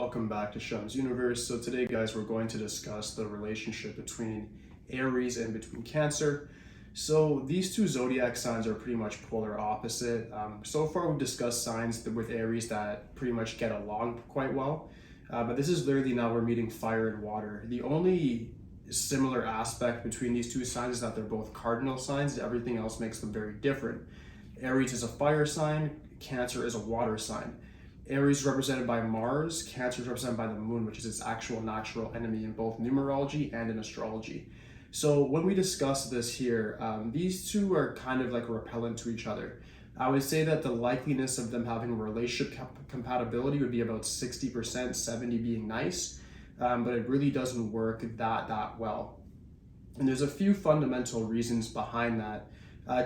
welcome back to Shemsuniverse. So today, guys, we're going to discuss the relationship between Aries and between Cancer. So these two zodiac signs are pretty much polar opposite. So far, we've discussed signs with Aries that pretty much get along quite well. But this is literally now we're meeting fire and water. The only similar aspect between these two signs is that they're both cardinal signs. Everything else makes them very different. Aries is a fire sign, Cancer is a water sign. Aries is represented by Mars, Cancer is represented by the Moon, which is its actual natural enemy in both numerology and in astrology. So when we discuss this here, these two are kind of like repellent to each other. I would say that the likeliness of them having a relationship compatibility would be about 60%, 70 being nice, but it really doesn't work that well. And there's a few fundamental reasons behind that.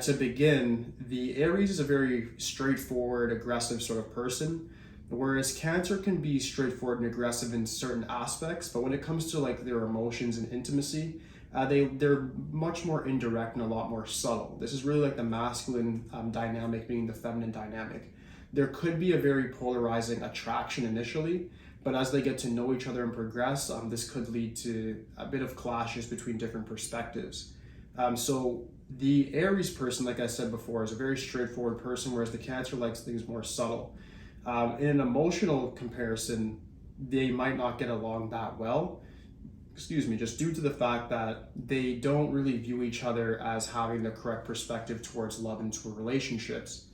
To begin, the Aries is a very straightforward, aggressive sort of person, whereas Cancer can be straightforward and aggressive in certain aspects, but when it comes to like their emotions and intimacy, they're much more indirect and a lot more subtle. This is really like the masculine dynamic being the feminine dynamic. There could be a very polarizing attraction initially, but as they get to know each other and progress, this could lead to a bit of clashes between different perspectives. So the Aries person, like I said before, is a very straightforward person, whereas the Cancer likes things more subtle. In an emotional comparison, they might not get along that well, just due to the fact that they don't really view each other as having the correct perspective towards love and toward relationships.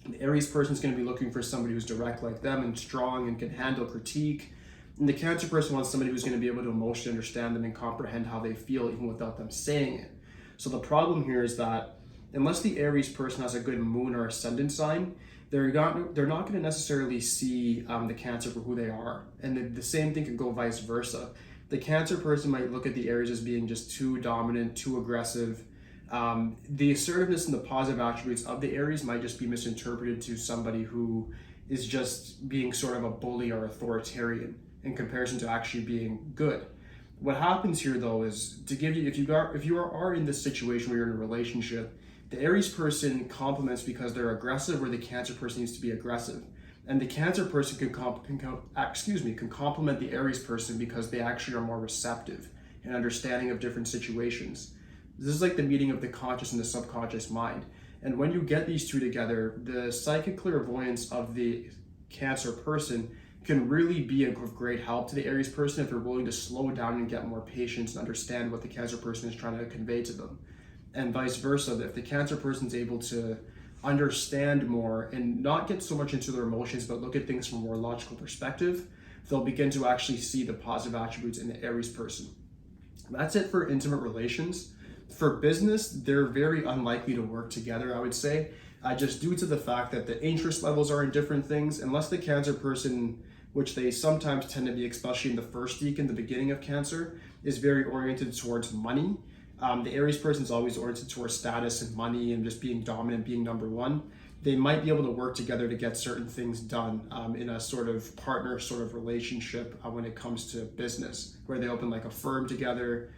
The Aries person is going to be looking for somebody who's direct like them and strong and can handle critique. And the Cancer person wants somebody who's going to be able to emotionally understand them and comprehend how they feel even without them saying it. So the problem here is that unless the Aries person has a good moon or ascendant sign, they're not going to necessarily see the Cancer for who they are. And the same thing can go vice versa. The Cancer person might look at the Aries as being just too dominant, too aggressive. The assertiveness and the positive attributes of the Aries might just be misinterpreted to somebody who is just being sort of a bully or authoritarian in comparison to actually being good. What happens here though is to give you, if you are in this situation where you're in a relationship, the Aries person compliments because they're aggressive, where the Cancer person needs to be aggressive. And the Cancer person can compliment the Aries person because they actually are more receptive and understanding of different situations. This is like the meeting of the conscious and the subconscious mind. And when you get these two together, the psychic clairvoyance of the Cancer person can really be of great help to the Aries person if they're willing to slow down and get more patience and understand what the Cancer person is trying to convey to them. And vice versa, if the Cancer person is able to understand more and not get so much into their emotions, but look at things from a more logical perspective, they'll begin to actually see the positive attributes in the Aries person. That's it for intimate relations. For business, they're very unlikely to work together, I would say, just due to the fact that the interest levels are in different things. Unless the Cancer person, which they sometimes tend to be, especially in the first week in the beginning of Cancer, is very oriented towards money. The Aries person is always oriented towards status and money and just being dominant, being number one. They might be able to work together to get certain things done in a sort of partner sort of relationship when it comes to business, where they open like a firm together,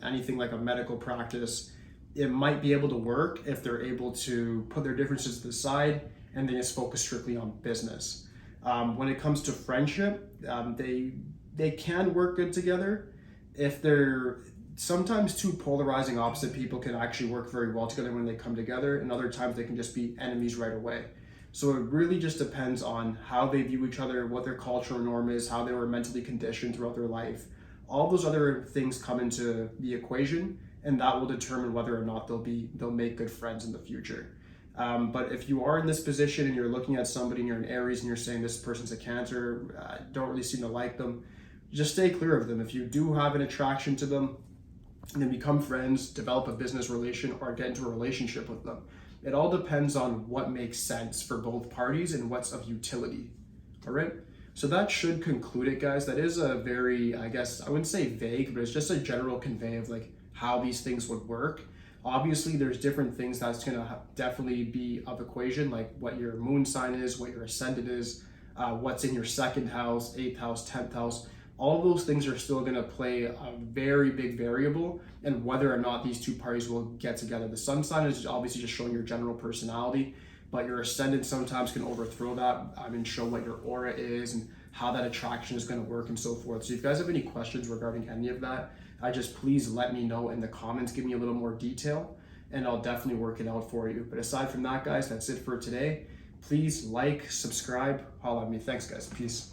anything like a medical practice. It might be able to work if they're able to put their differences to the side and then just focus strictly on business. When it comes to friendship, they can work good together if they're. Sometimes two polarizing opposite people can actually work very well together when they come together, and other times they can just be enemies right away. So it really just depends on how they view each other, what their cultural norm is, how they were mentally conditioned throughout their life. All those other things come into the equation, and that will determine whether or not they'll make good friends in the future. But if you are in this position and you're looking at somebody and you're an Aries and you're saying this person's a Cancer, don't really seem to like them, just stay clear of them. If you do have an attraction to them, and then become friends, develop a business relation, or get into a relationship with them. It all depends on what makes sense for both parties and what's of utility. All right? So that should conclude it, guys. That is a very, I guess, I wouldn't say vague, but it's just a general convey of like how these things would work. Obviously, there's different things that's going to definitely be of equation, like what your moon sign is, what your ascendant is, what's in your second house, 8th house, 10th house. All of those things are still going to play a very big variable in whether or not these two parties will get together. The sun sign is obviously just showing your general personality, but your ascendant sometimes can overthrow that and show what your aura is and how that attraction is going to work and so forth. So if you guys have any questions regarding any of that, just please let me know in the comments, give me a little more detail, and I'll definitely work it out for you. But aside from that, guys, that's it for today. Please like, subscribe, holla at me. Thanks, guys. Peace.